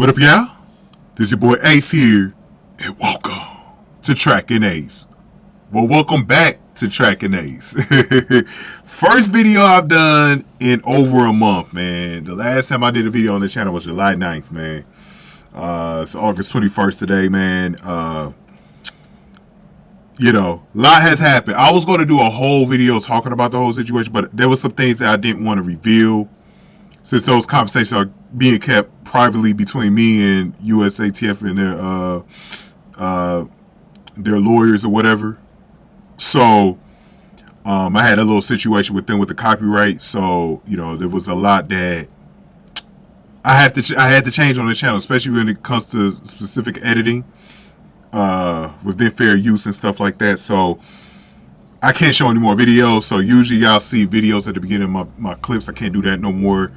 What up, y'all? This is your boy Ace here, and welcome to Track and Ace. Well, welcome back to Track and Ace. First video I've done in over a month, man. The last time I did a video on the channel was July 9th, man. It's August 21st today, man. You know, a lot has happened. I was going to do a whole video talking about the whole situation, but there was some things that I didn't want to reveal, since those conversations are being kept privately between me and USAN-TV and their lawyers or whatever. So I had a little situation with them with the copyright. So, you know, there was a lot that I had to change on the channel, especially when it comes to specific editing within fair use and stuff like that. So I can't show any more videos. So usually y'all see videos at the beginning of my clips. I can't do that no more.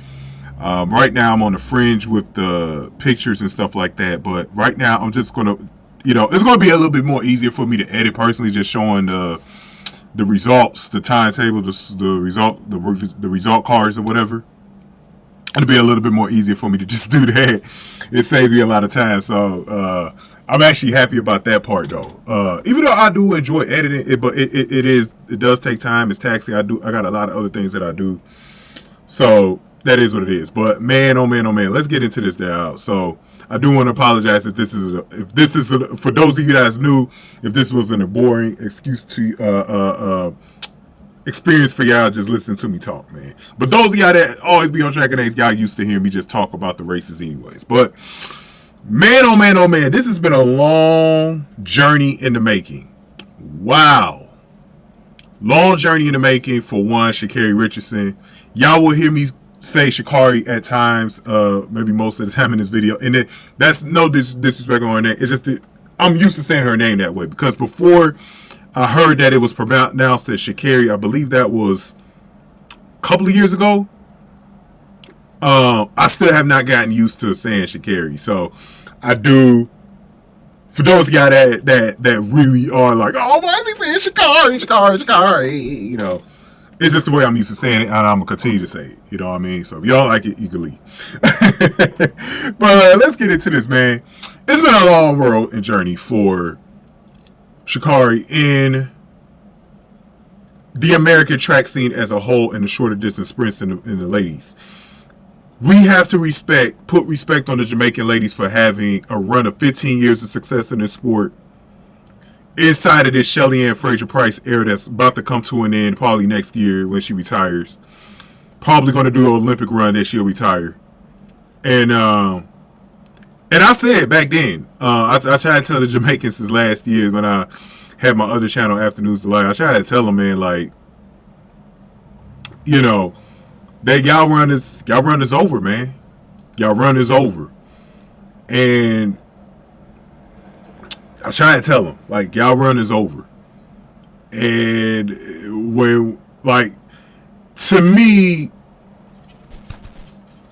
Right now I'm on the fringe with the pictures and stuff like that. But right now I'm just going to, you know, it's going to be a little bit more easier for me to edit personally, just showing the results, the timetable, the result cards or whatever. It'll be a little bit more easier for me to just do that. It saves me a lot of time. So I'm actually happy about that part though. Even though I do enjoy editing it, but it does take time. It's taxing. I got a lot of other things that I do. So that is what it is. But man, oh man, oh man, let's get into this now. So I do want to apologize if this is for those of you guys new, if this wasn't a boring excuse to experience for y'all just listen to me talk, man. But those of y'all that always be on Track and Ace, y'all used to hear me just talk about the races anyways. But man, oh man, oh man, this has been a long journey in the making. Wow. Long journey in the making for one, Sha'Carri Richardson. Y'all will hear me say Sha'Carri at times, maybe most of the time in this video. And that's no disrespect on that. It's just that I'm used to saying her name that way. Because before I heard that it was pronounced as Sha'Carri, I believe that was a couple of years ago. I still have not gotten used to saying Sha'Carri. So I do, for those of y'all that really are like, oh, why is he saying Sha'Carri? You know, it's just the way I'm used to saying it, and I'm going to continue to say it. You know what I mean? So if y'all like it, you can leave. But let's get into this, man. It's been a long road and journey for Sha'Carri in the American track scene as a whole and the shorter distance sprints in the ladies. We have to put respect on the Jamaican ladies for having a run of 15 years of success in this sport inside of this Shelly-Ann Fraser-Pryce era that's about to come to an end probably next year when she retires. Probably going to do an Olympic run that she'll retire. And I said back then, I tried to tell the Jamaicans since last year when I had my other channel, Afternoons Delight. I tried to tell them, man, like, you know, that y'all run is over, man. Y'all run is over. And I try to tell them, like, y'all run is over. And when, like, to me,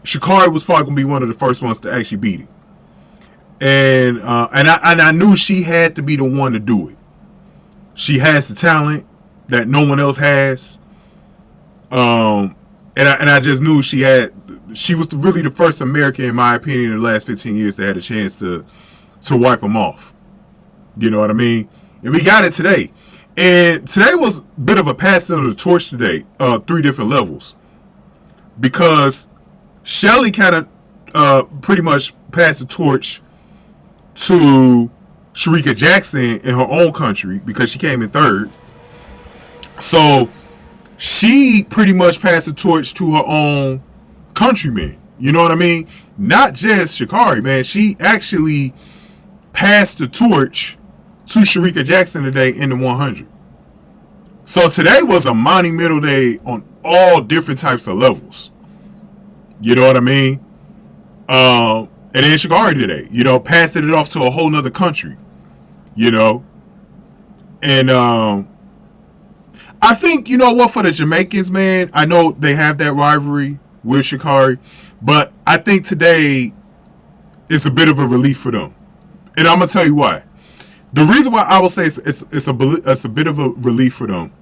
Sha'Carri was probably gonna be one of the first ones to actually beat it. And I knew she had to be the one to do it. She has the talent that no one else has. And I just knew she was really the first American, in my opinion, in the last 15 years that had a chance to wipe them off. You know what I mean? And we got it today. And today was a bit of a passing of the torch today, 3 different levels. Because Shelly kind of pretty much passed the torch to Shericka Jackson in her own country because she came in 3rd. So she pretty much passed the torch to her own countrymen. You know what I mean? Not just Sha'Carri, man. She actually passed the torch to Shericka Jackson today in the 100. So today was a monumental day on all different types of levels. You know what I mean? And then Sha'Carri today, you know, passing it off to a whole nother country. You know? And I think, you know what, for the Jamaicans, man, I know they have that rivalry with Sha'Carri, but I think today is a bit of a relief for them. And I'm going to tell you why. The reason why I will say it's a bit of a relief for them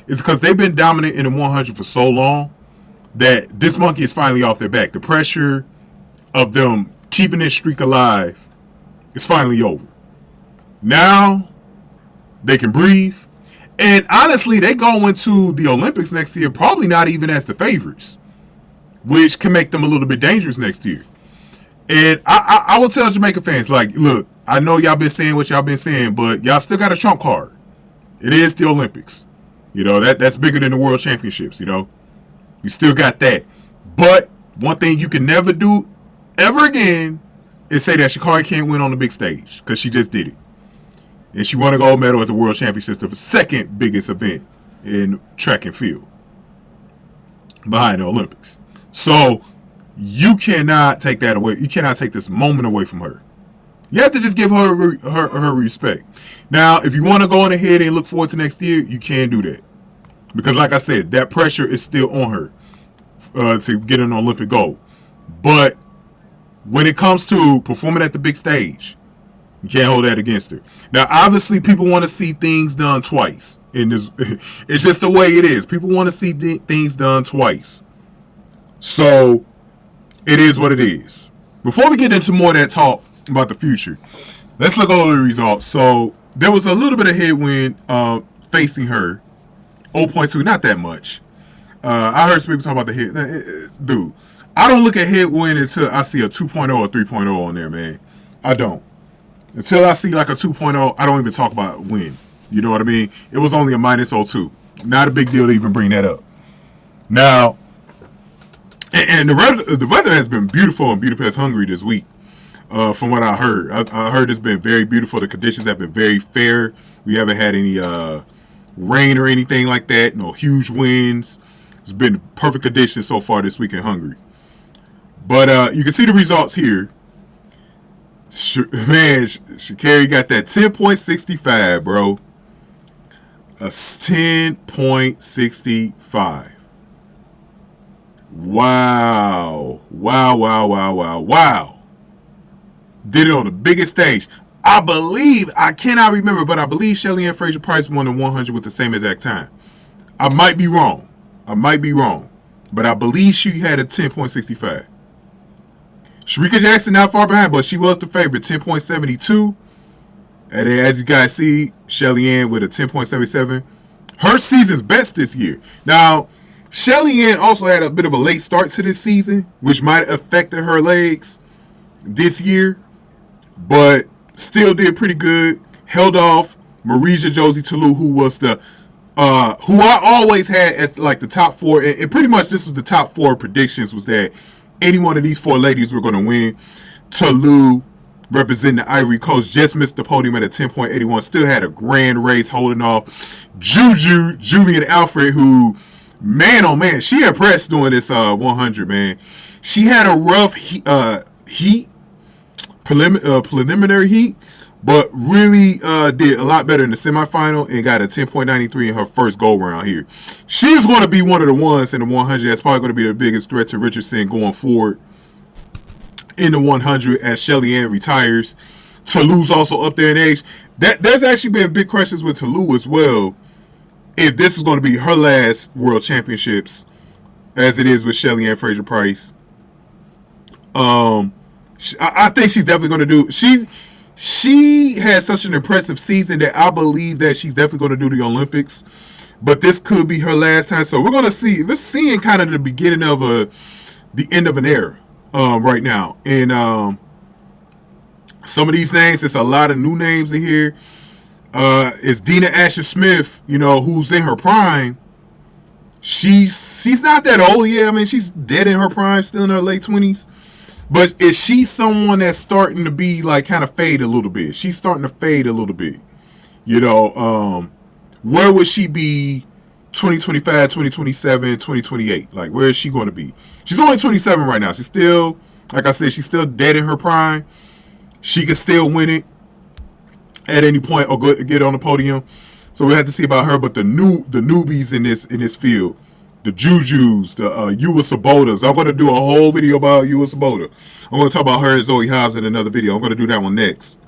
is because they've been dominant in the 100 for so long that this monkey is finally off their back. The pressure of them keeping this streak alive is finally over. Now they can breathe. And honestly, they go into the Olympics next year probably not even as the favorites, which can make them a little bit dangerous next year. And I will tell Jamaica fans, like, look, I know y'all been saying what y'all been saying, but y'all still got a trump card. It is the Olympics. You know, that's bigger than the World Championships, you know. You still got that. But one thing you can never do ever again is say that Sha'Carri can't win on the big stage, because she just did it. And she won a gold medal at the World Championships, the second biggest event in track and field behind the Olympics. So you cannot take that away. You cannot take this moment away from her. You have to just give her her respect. Now, if you want to go on ahead and look forward to next year, you can do that. Because like I said, that pressure is still on her to get an Olympic gold. But when it comes to performing at the big stage, you can't hold that against her. Now, obviously, people want to see things done twice. In this, it's just the way it is. People want to see things done twice. So, it is what it is. Before we get into more of that talk about the future, let's look over the results. So, there was a little bit of headwind facing her. 0.2, not that much. I heard some people talk about the head. Dude, I don't look at headwind until I see a 2.0 or 3.0 on there, man. I don't. Until I see like a 2.0, I don't even talk about win. You know what I mean? It was only a minus 0.2. Not a big deal to even bring that up. Now, and the weather has been beautiful in Budapest, Hungary this week. From what I heard. I heard it's been very beautiful. The conditions have been very fair. We haven't had any rain or anything like that. No huge winds. It's been perfect conditions so far this week in Hungary. But you can see the results here. Man, Sha'Carri got that 10.65, bro. A 10.65. Wow. Wow. Did it on the biggest stage. I cannot remember, but I believe Shelly-Ann Fraser-Pryce won the 100 with the same exact time. I might be wrong. But I believe she had a 10.65. Shericka Jackson not far behind, but she was the favorite, 10.72. And then, as you guys see, Shelly-Ann with a 10.77. Her season's best this year. Now, Shelly-Ann also had a bit of a late start to this season, which might have affected her legs this year, but still did pretty good. Held off Marija Josée Toulouse, who was who I always had as like the top four, and pretty much this was the top four predictions, was that any one of these four ladies were going to win. Toulouse, representing the Ivory Coast, just missed the podium at a 10.81. Still had a grand race holding off. Julien, Alfred, who, man, oh man, she impressed doing this 100, man. She had a rough preliminary heat, but really did a lot better in the semifinal and got a 10.93 in her first go round here. She's going to be one of the ones in the 100 that's probably going to be the biggest threat to Richardson going forward in the 100 as Shelly-Ann retires. Toulouse also up there in age. There's actually been big questions with Toulouse as well, if this is going to be her last World Championships, as it is with Shelly-Ann Fraser-Pryce. I think she's definitely going to do. She has such an impressive season that I believe that she's definitely going to do the Olympics. But this could be her last time. So we're going to see. We're seeing kind of the beginning of the end of an era right now. And some of these names, there's a lot of new names in here. Is Dina Asher-Smith, you know, who's in her prime. She's not that old. Yeah, I mean, she's dead in her prime, still in her late 20s. But is she someone that's starting to be like kind of fade a little bit? She's starting to fade a little bit. You know, where would she be 2025, 2027, 2028? Like, where is she going to be? She's only 27 right now. She's still, like I said, she's still dead in her prime. She could still win it at any point or get on the podium. So we have to see about her. But the newbies in this field, the Jujus, the Ewa Swobodas. I'm going to do a whole video about Ewa Swoboda. I'm going to talk about her and Zoe Hobbs in another video. I'm going to do that one next.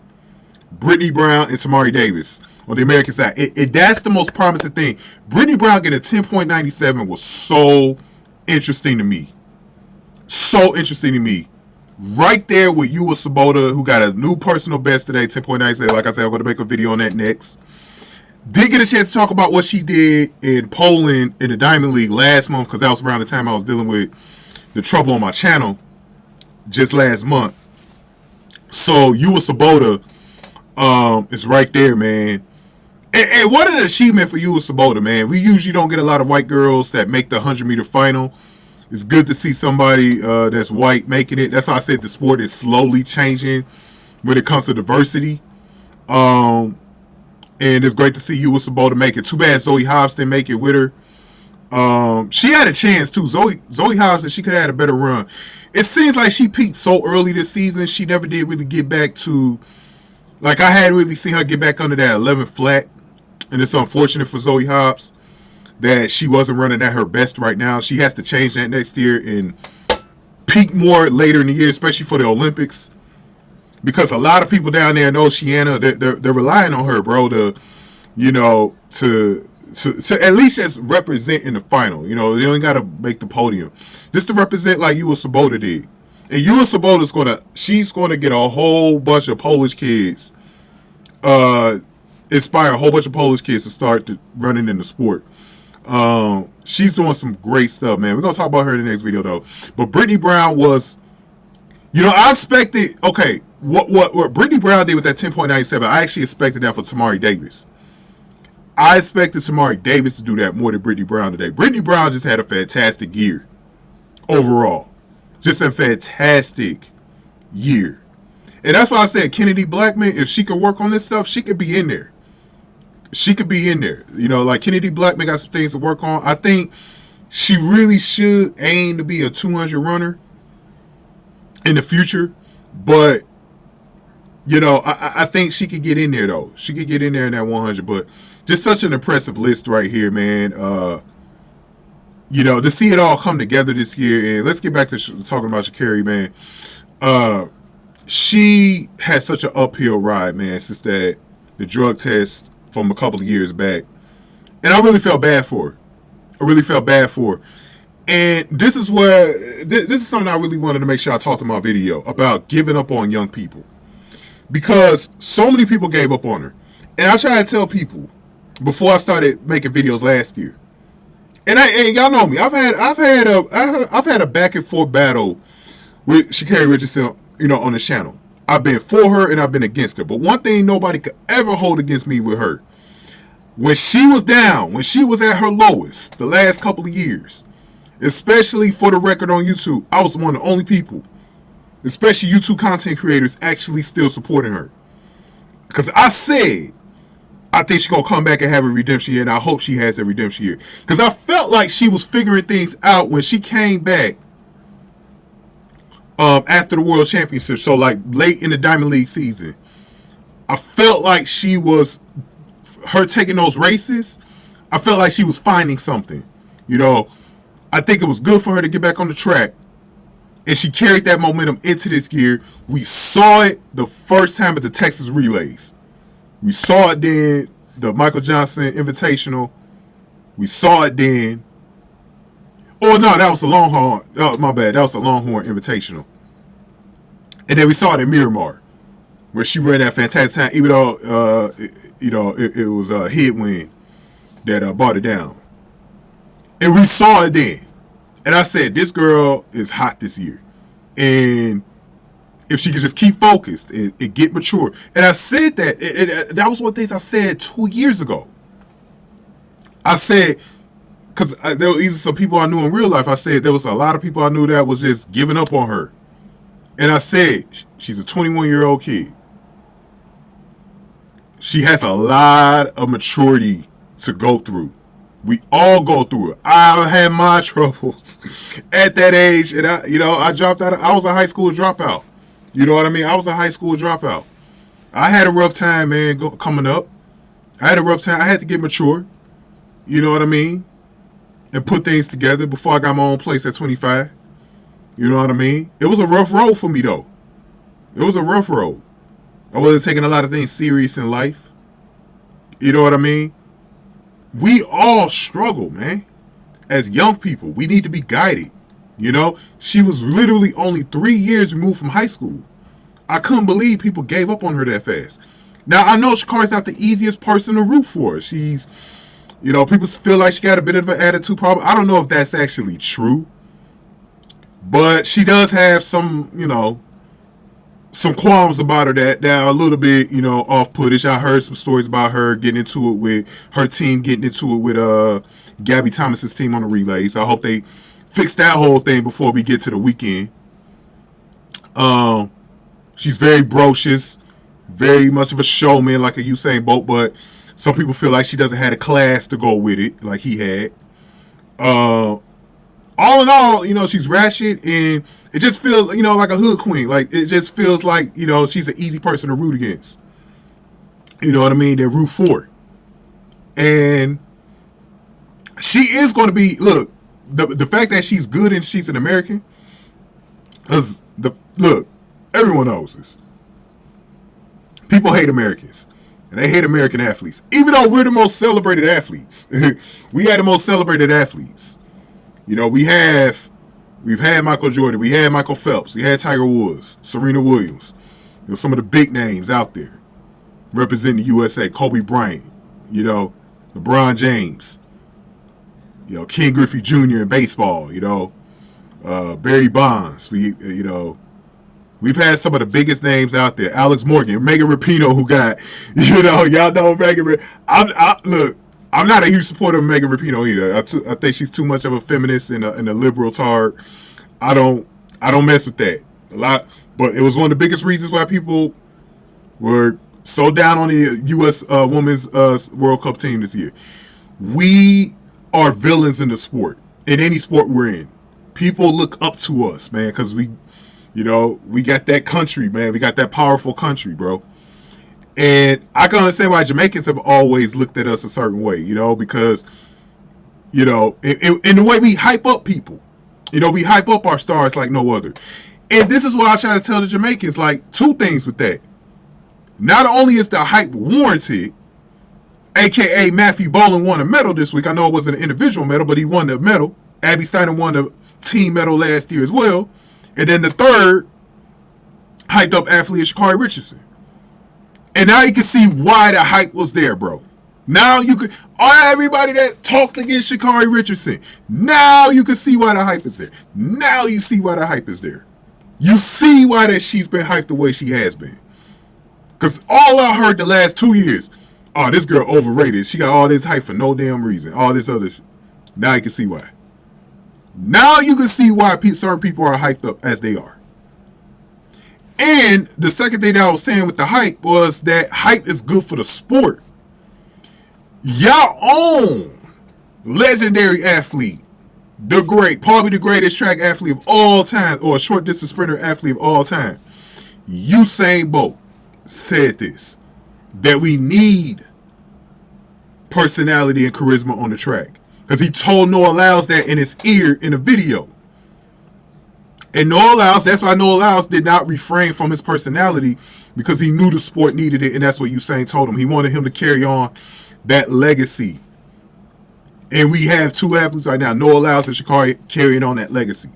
Brittany Brown and Tamari Davis on the American side. That's the most promising thing. Brittany Brown getting a 10.97 was so interesting to me. So interesting to me. right there with Ewa Swoboda, who got a new personal best today, 10.97. Like I said, I'm going to make a video on that next. Did get a chance to talk about what she did in Poland in the Diamond League last month, because that was around the time I was dealing with the trouble on my channel just last month. So Ewa Swoboda is right there, man. And what an achievement for Ewa Swoboda, man. We usually don't get a lot of white girls that make the 100-meter final. It's good to see somebody that's white making it. That's why I said the sport is slowly changing when it comes to diversity. And it's great to see Ewa Swoboda make it. Too bad Zoe Hobbs didn't make it with her. She had a chance too. Zoe Hobbs, she could have had a better run. It seems like she peaked so early this season. She never did really get back to, like, I hadn't really seen her get back under that 11 flat. And it's unfortunate for Zoe Hobbs that she wasn't running at her best right now. She has to change that next year and peak more later in the year, especially for the Olympics. Because a lot of people down there in Oceania, they're relying on her, bro, to at least just represent in the final. You know, they don't got to make the podium. Just to represent like Ewa Swoboda did. And Ewa Swoboda's she's going to get a whole bunch of Polish kids, inspire a whole bunch of Polish kids to start running in the sport. She's doing some great stuff, man. We're going to talk about her in the next video, though. But Brittany Brown was, I expected, okay, what Brittany Brown did with that 10.97, I actually expected that for Tamari Davis. I expected Tamari Davis to do that more than Brittany Brown today. Brittany Brown just had a fantastic year overall. Just a fantastic year. And that's why I said Kennedy Blackman, if she could work on this stuff, she could be in there. She could be in there. Like Kennedy Blackman got some things to work on. I think she really should aim to be a 200 runner in the future. But, I think she could get in there, though. She could get in there in that 100. But just such an impressive list right here, man. To see it all come together this year. And let's get back to talking about Sha'Carri, man. She had such an uphill ride, man, since the drug test from a couple of years back. And I really felt bad for her. And this is this is something I really wanted to make sure I talked in my video about giving up on young people. Because so many people gave up on her. And I try to tell people before I started making videos last year. And y'all know me. I've had a back and forth battle with Sha'Carri Richardson, on this channel. I've been for her and I've been against her. But one thing nobody could ever hold against me with her. When she was down, when she was at her lowest, the last couple of years, especially for the record on YouTube, I was one of the only people, especially YouTube content creators, actually still supporting her. Because I said, I think she's going to come back and have a redemption year, and I hope she has a redemption year. Because I felt like she was figuring things out when she came back after the World Championship. So, like, late in the Diamond League season, I felt like her taking those races, I felt like she was finding something. I think it was good for her to get back on the track. And she carried that momentum into this year. We saw it the first time at the Texas Relays. We saw it then, the Michael Johnson Invitational. We saw it then. Oh, no, that was the Longhorn. Oh, my bad. That was the Longhorn Invitational. And then we saw it in Miramar, where she ran that fantastic time, even though, it was a headwind that brought it down. And we saw it then. And I said, this girl is hot this year. And if she could just keep focused and get mature. And I said that. That was one of the things I said 2 years ago. I said, because there were even some people I knew in real life, I said there was a lot of people I knew that was just giving up on her. And I said, she's a 21-year-old kid. She has a lot of maturity to go through. We all go through it. I had my troubles at that age, and I dropped out. I was a high school dropout. You know what I mean? I was a high school dropout. I had a rough time, man, coming up. I had a rough time. I had to get mature. You know what I mean? And put things together before I got my own place at 25. You know what I mean? It was a rough road for me, though. It was a rough road. I wasn't taking a lot of things serious in life. You know what I mean? We all struggle, man. As young people, we need to be guided. You know, she was literally only 3 years removed from high school. I couldn't believe people gave up on her that fast. Now, I know Sha'Carri's not the easiest person to root for. She's, people feel like she got a bit of an attitude problem. I don't know if that's actually true. But she does have some, some qualms about her that are a little bit, off-puttish. I heard some stories about her getting into it with her team, getting into it with Gabby Thomas's team on the relays. I hope they fix that whole thing before we get to the weekend. She's very brocious, very much of a showman, like a Usain Bolt, but some people feel like she doesn't have a class to go with it, like he had. All in all, she's ratchet, and it just feels, like a hood queen. Like, it just feels like, she's an easy person to root against. You know what I mean? They root for. And she is going to be, look, the fact that she's good and she's an American, because, look, everyone knows this. People hate Americans. And they hate American athletes. Even though we're the most celebrated athletes. We are the most celebrated athletes. We've had Michael Jordan, we had Michael Phelps, we had Tiger Woods, Serena Williams, some of the big names out there representing the USA, Kobe Bryant, LeBron James, Ken Griffey Jr. in baseball, Barry Bonds, we've had some of the biggest names out there, Alex Morgan, Megan Rapinoe, who got, y'all know Megan. Look. I'm not a huge supporter of Megan Rapinoe either. I think she's too much of a feminist and a liberal tard. I don't mess with that a lot. But it was one of the biggest reasons why people were so down on the U.S. Women's World Cup team this year. We are villains in the sport, in any sport we're in. People look up to us, man, because we got that country, man. We got that powerful country, bro. And I can understand why Jamaicans have always looked at us a certain way, because, in the way we hype up people, we hype up our stars like no other. And this is why I try to tell the Jamaicans, like, two things with that. Not only is the hype warranted, a.k.a. Matthew Boland won a medal this week. I know it wasn't an individual medal, but he won the medal. Abby Steiner won the team medal last year as well. And then the third hyped up athlete is Sha'Carri Richardson. And now you can see why the hype was there, bro. Now you can, everybody that talked against Sha'Carri Richardson, now you can see why the hype is there. Now you see why the hype is there. You see why that she's been hyped the way she has been. Because all I heard the last 2 years, this girl overrated. She got all this hype for no damn reason. All this other shit. Now you can see why. Now you can see why certain people are hyped up as they are. And the second thing that I was saying with the hype was that hype is good for the sport. Y'all own legendary athlete, probably the greatest track athlete of all time, or a short distance sprinter athlete of all time. Usain Bolt said this, that we need personality and charisma on the track. Because he told Noah Lyles that in his ear in a video. And Noah Lyles, that's why Noah Lyles did not refrain from his personality, because he knew the sport needed it, and that's what Usain told him. He wanted him to carry on that legacy. And we have two athletes right now, Noah Lyles and Sha'Carri, carrying on that legacy.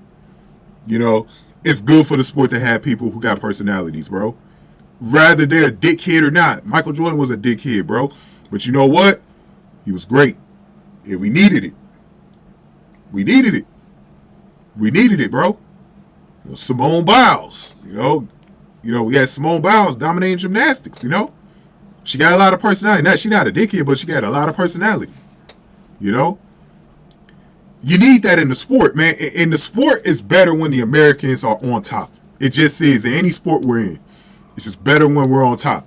It's good for the sport to have people who got personalities, bro. Rather they're a dickhead or not. Michael Jordan was a dickhead, bro. But you know what? He was great. And we needed it. We needed it. We needed it, bro. Simone Biles, we had Simone Biles dominating gymnastics, She got a lot of personality. She's not a dickhead, but she got a lot of personality, You need that in the sport, man. In the sport, it's better when the Americans are on top. It just is. In any sport we're in, it's just better when we're on top.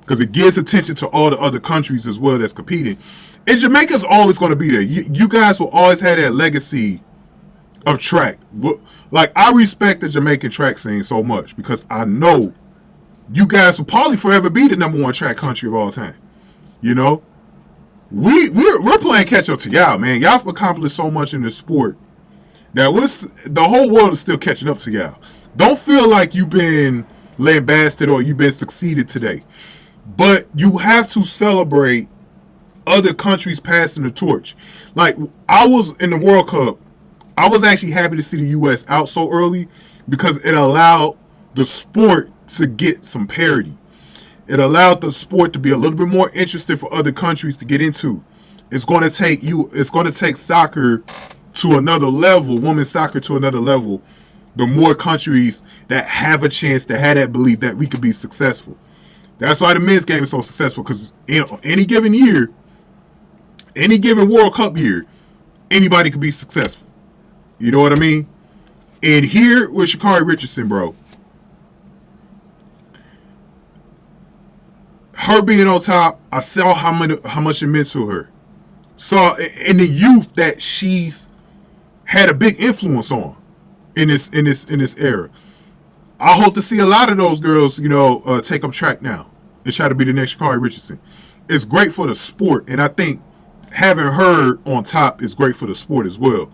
Because it gives attention to all the other countries as well that's competing. And Jamaica's always going to be there. You guys will always have that legacy of track. Like, I respect the Jamaican track scene so much because I know you guys will probably forever be the #1 track country of all time. We're playing catch up to y'all, man. Y'all have accomplished so much in this sport that the whole world is still catching up to y'all. Don't feel like you've been lambasted or you've been succeeded today. But you have to celebrate other countries passing the torch. Like, I was in the World Cup. I was actually happy to see the U.S. out so early because it allowed the sport to get some parity. It allowed the sport to be a little bit more interesting for other countries to get into. It's going to take soccer to another level, women's soccer to another level. The more countries that have a chance to have that belief that we could be successful. That's why the men's game is so successful, because in any given year, any given World Cup year, anybody could be successful. You know what I mean? And here with Sha'Carri Richardson, bro, her being on top, I saw how much it meant to her. Saw in the youth that she's had a big influence on in this era. I hope to see a lot of those girls, take up track now and try to be the next Sha'Carri Richardson. It's great for the sport, and I think having her on top is great for the sport as well.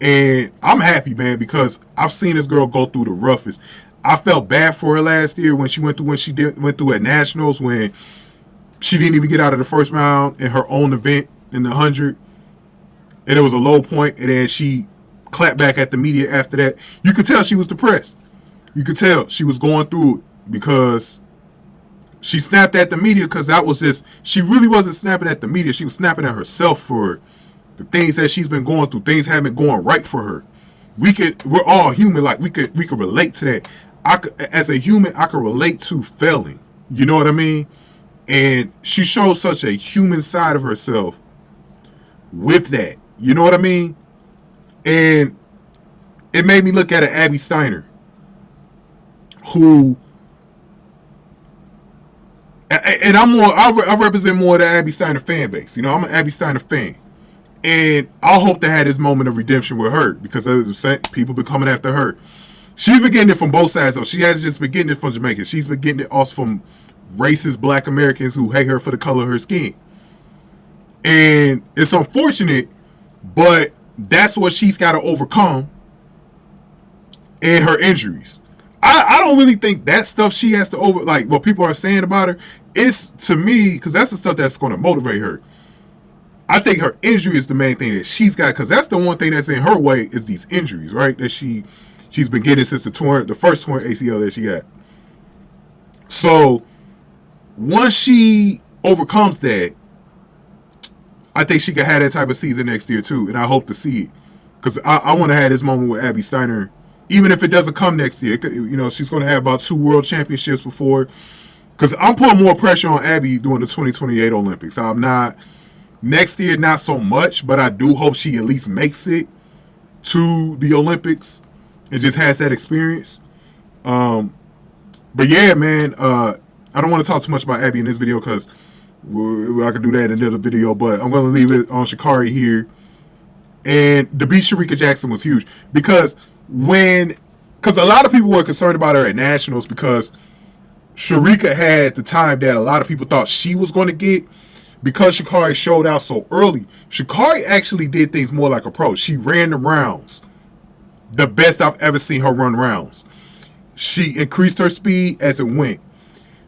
And I'm happy, man, because I've seen this girl go through the roughest. I felt bad for her last year when she went through at Nationals, when she didn't even get out of the first round in her own event in the 100, and it was a low point, and then she clapped back at the media after that. You could tell she was depressed. You could tell she was going through it because she snapped at the media, because that was just, she really wasn't snapping at the media. She was snapping at herself for the things that she's been going through. Things haven't been going right for her. We're all human. Like we could relate to that. As a human, I could relate to failing. You know what I mean? And she showed such a human side of herself with that. You know what I mean? And it made me look at an Abby Steiner, who, and I represent more of the Abby Steiner fan base. I'm an Abby Steiner fan. And I hope to have this moment of redemption with her, because people been coming after her. She's been getting it from both sides, though. She hasn't just been getting it from Jamaica. She's been getting it also from racist black Americans who hate her for the color of her skin. And it's unfortunate, but that's what she's got to overcome in her injuries. I don't really think that stuff she has to like what people are saying about her is, to me, because that's the stuff that's going to motivate her. I think her injury is the main thing that she's got, because that's the one thing that's in her way is these injuries, right? That she's been getting since the first torn ACL that she had. So once she overcomes that, I think she can have that type of season next year too, and I hope to see it, because I want to have this moment with Abby Steiner, even if it doesn't come next year. She's going to have about 2 world championships before, because I'm putting more pressure on Abby during the 2028 Olympics. I'm not. Next year, not so much, but I do hope she at least makes it to the Olympics and just has that experience. But yeah, man, I don't want to talk too much about Abby in this video, because I could do that in another video, but I'm going to leave it on Sha'Carri here. And to beat Shericka Jackson was huge, because a lot of people were concerned about her at Nationals, because Shericka had the time that a lot of people thought she was going to get, because Sha'Carri showed out so early. Sha'Carri actually did things more like a pro. She ran the rounds. The best I've ever seen her run rounds. She increased her speed as it went.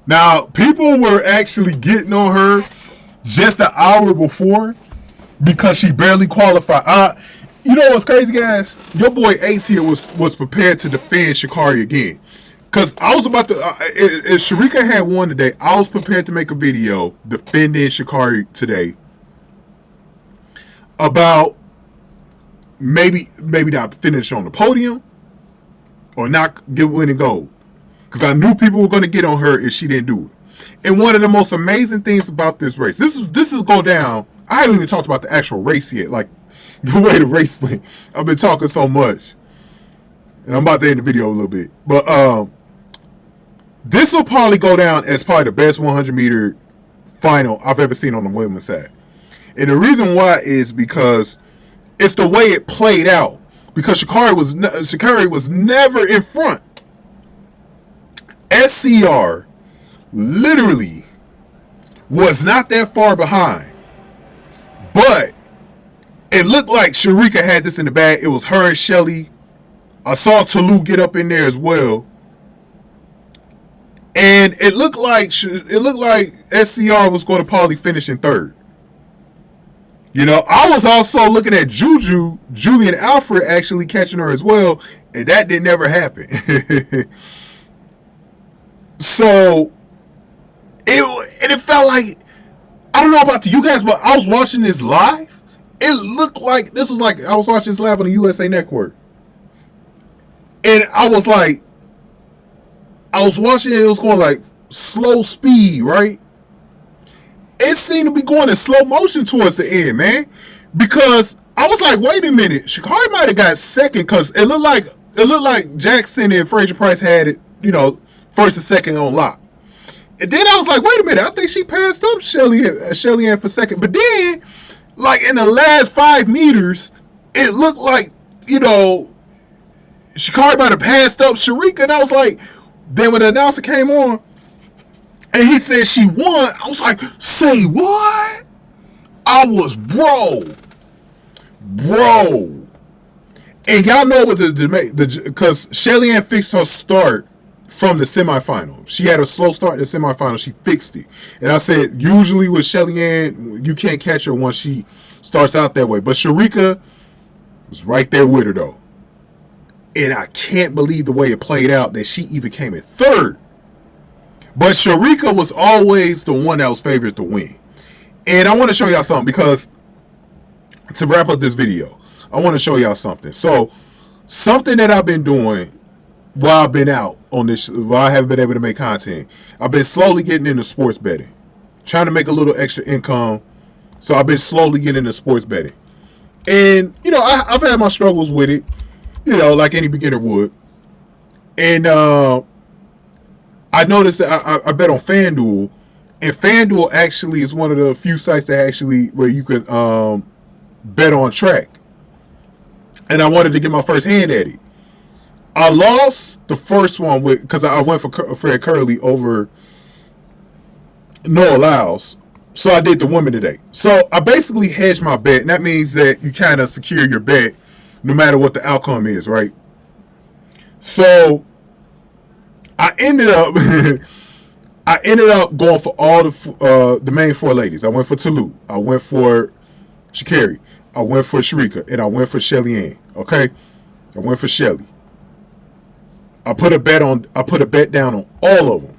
Now, people were actually getting on her just an hour before because she barely qualified. You know what's crazy, guys? Your boy Ace here was prepared to defend Sha'Carri again. Because I was about to, if Shericka had won today, I was prepared to make a video defending Sha'Carri today about maybe not finish on the podium or not winning gold. Because I knew people were going to get on her if she didn't do it. And one of the most amazing things about this race, this is go down. I haven't even talked about the actual race yet, like the way the race went. I've been talking so much. And I'm about to end the video a little bit. But this will probably go down as probably the best 100-meter final I've ever seen on the women's side. And the reason why is because it's the way it played out. Because Sha'Carri was never in front. SCR literally was not that far behind. But it looked like Shericka had this in the bag. It was her and Shelly. I saw Tolu get up in there as well. And it looked like SCR was going to probably finish in third. You know, I was also looking at Julien and Alfred actually catching her as well, and that didn't ever happen. So it felt like, I don't know about you guys, but I was watching this live. It looked like this was like I was watching this live on the USA Network, and I was watching it. It was going like slow speed, right? It seemed to be going in slow motion towards the end, man. Because I was like, wait a minute, Sha'Carri might have got second because it looked like Jackson and Fraser-Pryce had it, you know, first and second on lock. And then I was like, wait a minute, I think she passed up Shelly-Ann for second. But then, like in the last 5 meters, it looked like, you know, Sha'Carri might have passed up Shericka. And I was like, then when the announcer came on and he said she won, I was like, say what? I was bro. And y'all know what because Shelly-Ann fixed her start from the semifinal. She had a slow start in the semifinal. She fixed it. And I said, usually with Shelly-Ann, you can't catch her once she starts out that way. But Shericka was right there with her, though. And I can't believe the way it played out that she even came in third. But Shericka was always the one that was favored to win. And I want to show y'all something because to wrap up this video, I want to show y'all something. So, something that I've been doing while I've been out on this, while I haven't been able to make content, I've been slowly getting into sports betting, trying to make a little extra income. So I've been slowly getting into sports betting, and you know I've had my struggles with it, you know, like any beginner would. And I noticed that I bet on FanDuel, and FanDuel actually is one of the few sites that actually where you can bet on track. And I wanted to get my first hand at it. I lost the first one because I went for Fred Curley over Noah Lyles. So I did the women today. So I basically hedged my bet. And that means that you kind of secure your bet no matter what the outcome is, right? So I ended up going for all the main 4 ladies. I went for Toulouse. I went for Sha'Carri. I went for Shericka. And I went for Shelly-Ann. Okay? I went for Shelly. I put a bet down on all of them.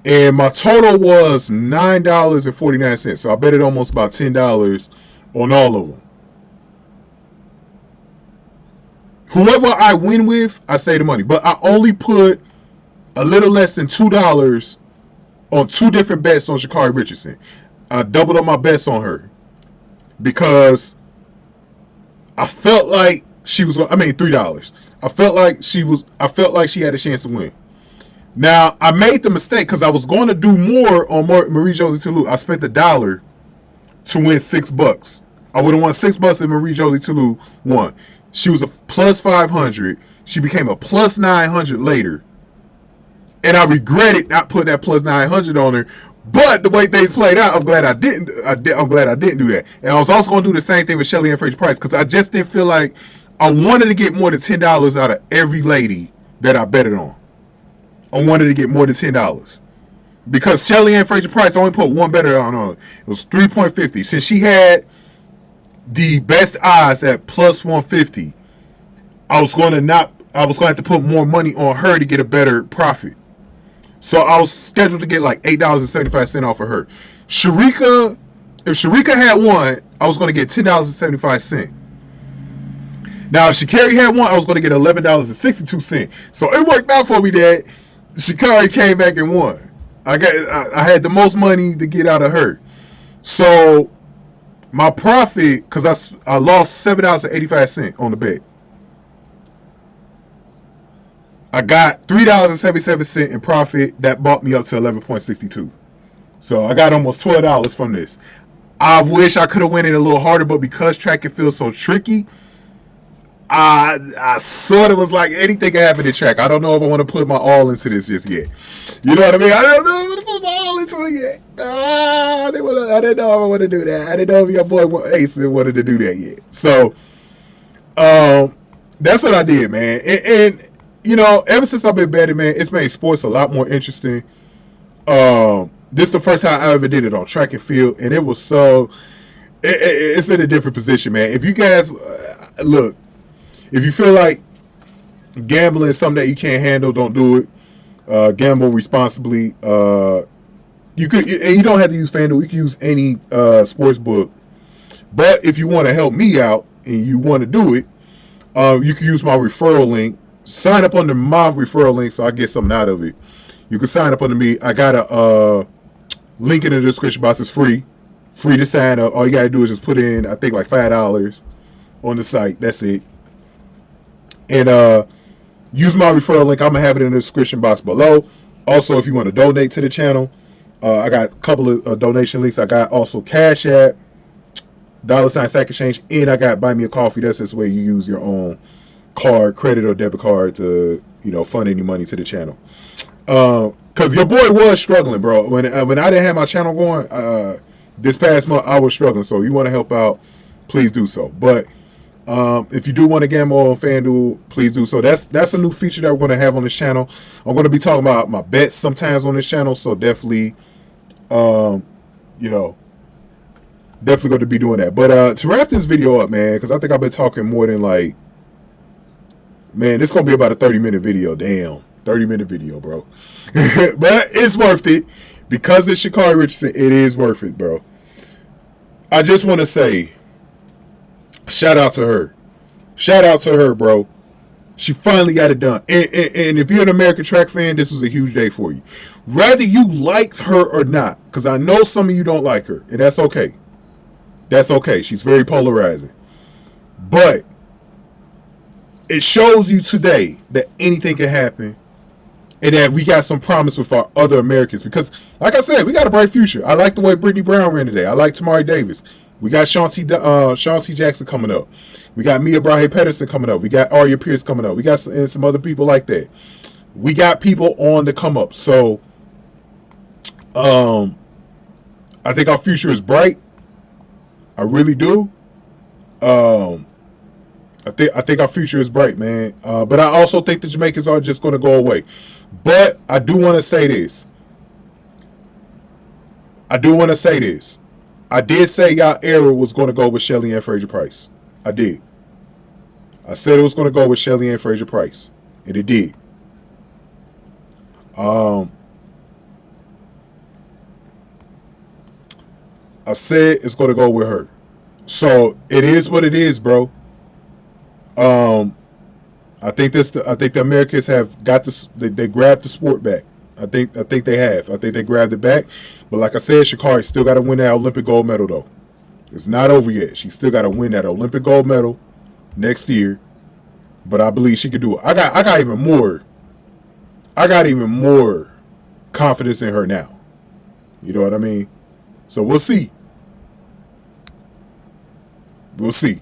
And my total was $9.49. So I betted almost about $10 on all of them. Whoever I win with, I save the money. But I only put a little less than $2 on 2 different bets on Sha'Carri Richardson. I doubled up my bets on her because I felt like she was. I mean, $3. I felt like she had a chance to win. Now I made the mistake because I was going to do more on Marie-Josée Toulouse. I spent $1 to win $6. I would have won $6 if Marie-Josée Toulouse won. She was a plus 500. She became a plus 900 later. And I regretted not putting that plus 900 on her. But the way things played out, I'm glad I didn't. I'm glad I didn't do that. And I was also going to do the same thing with Shelly-Ann Fraser-Pryce because I just didn't feel like I wanted to get more than $10 out of every lady that I betted on. I wanted to get more than $10 because Shelly-Ann Fraser-Pryce only put one better on her. It was 3.50. Since she had the best odds at plus 150, I was going to have to put more money on her to get a better profit. So I was scheduled to get like $8.75 off of her. Shericka, if Shericka had won, I was going to get $10.75. Now, if Sha'Carri had won, I was going to get $11.62. So it worked out for me that Sha'Carri came back and won. I had the most money to get out of her. So my profit, because I lost $7.85 on the bet. I got $3.77 in profit. That brought me up to 11.62. So I got almost $12 from this. I wish I could have went in a little harder, but because track and field so tricky, I sort of was like, anything can happen in track. I don't know if I want to put my all into this just yet. You know what I mean? I don't know if I want to put my all into it yet. I didn't know if I want to do that. I didn't know if your boy Ace wanted to do that yet. So, that's what I did, man. And you know, ever since I've been betting, man, it's made sports a lot more interesting. This is the first time I ever did it on track and field, and it was it's in a different position, man. If you guys look, if you feel like gambling is something that you can't handle, don't do it. Gamble responsibly. You don't have to use FanDuel. You can use any sports book. But if you want to help me out and you want to do it, you can use my referral link. Sign up under my referral link so I get something out of it. You can sign up under me. I got a link in the description box. It's free. Free to sign up. All you got to do is just put in, I think, like $5 on the site. That's it. And use my referral link. I'm going to have it in the description box below. Also, if you want to donate to the channel, I got a couple of donation links. I got also Cash App, $ Sack Exchange, and I got Buy Me a Coffee. That's this way you use your own card, credit or debit card to, fund any money to the channel. Because your boy was struggling, bro. When I didn't have my channel going, this past month, I was struggling. So you want to help out, please do so. But if you do want to gamble on FanDuel, please do so. That's a new feature that we're going to have on this channel. I'm going to be talking about my bets sometimes on this channel. So definitely, definitely going to be doing that. But to wrap this video up, man, because I think I've been talking more than like, man, this is going to be about a 30-minute video. Damn, 30-minute video, bro. But it's worth it. Because it's Sha'Carri Richardson, it is worth it, bro. I just want to say, shout out to her. Shout out to her, bro. She finally got it done. And if you're an American track fan, this was a huge day for you. Whether you like her or not, because I know some of you don't like her, and that's okay. That's okay. She's very polarizing. But it shows you today that anything can happen. And that we got some promise with our other Americans. Because, like I said, we got a bright future. I like the way Brittany Brown ran today. I like Tamari Davis. We got Shanti Jackson coming up. We got Mia Brahe Pedersen coming up. We got Arya Pierce coming up. We got some other people like that. We got people on the come up. So, I think our future is bright. I really do. I think our future is bright, man. But I also think the Jamaicans are just going to go away. But I do want to say this. I did say y'all era was going to go with Shelly-Ann Fraser-Pryce. I did. I said it was going to go with Shelly-Ann Fraser-Pryce. And it did. I said it's going to go with her. So it is what it is, bro. I think the Americans have got this. They grabbed the sport back. I think they have. I think they grabbed it back. But like I said, Sha'Carri still got to win that Olympic gold medal though. It's not over yet. She still got to win that Olympic gold medal next year. But I believe she could do it. I got even more. I got even more confidence in her now. You know what I mean? So we'll see. We'll see.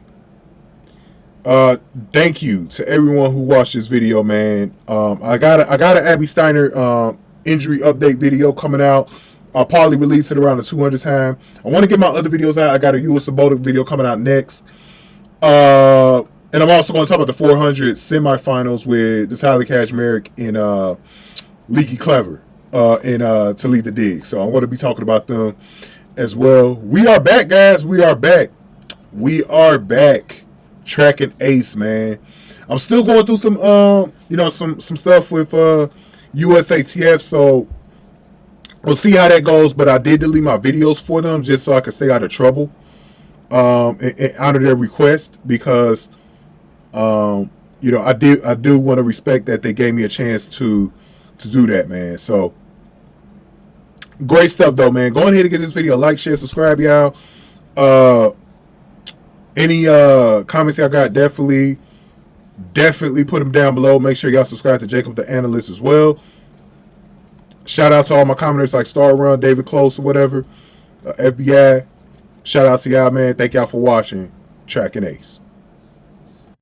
Thank you to everyone who watched this video, man. I got an Abby Steiner injury update video coming out. I'll probably release it around the 200 time. I want to get my other videos out. I got a Ewa Swoboda video coming out next. And I'm also going to talk about the 400 semifinals with Natalia Kashmerick and Leaky Clever to lead the dig. So I'm going to be talking about them as well. We are back, guys. We are back. We are back. Track and Ace, man. I'm still going through some some stuff with USAN-TV, so we'll see how that goes. But I did delete my videos for them just so I could stay out of trouble and honor their request, because I do want to respect that they gave me a chance to do that, man. So great stuff though, man. Go ahead and get this video, like, share, subscribe, y'all. Any comments y'all got, definitely put them down below. Make sure y'all subscribe to Jacob the Analyst as well. Shout out to all my commenters like Star Run, David Close, or whatever, FBI. Shout out to y'all, man. Thank y'all for watching Track and Ace.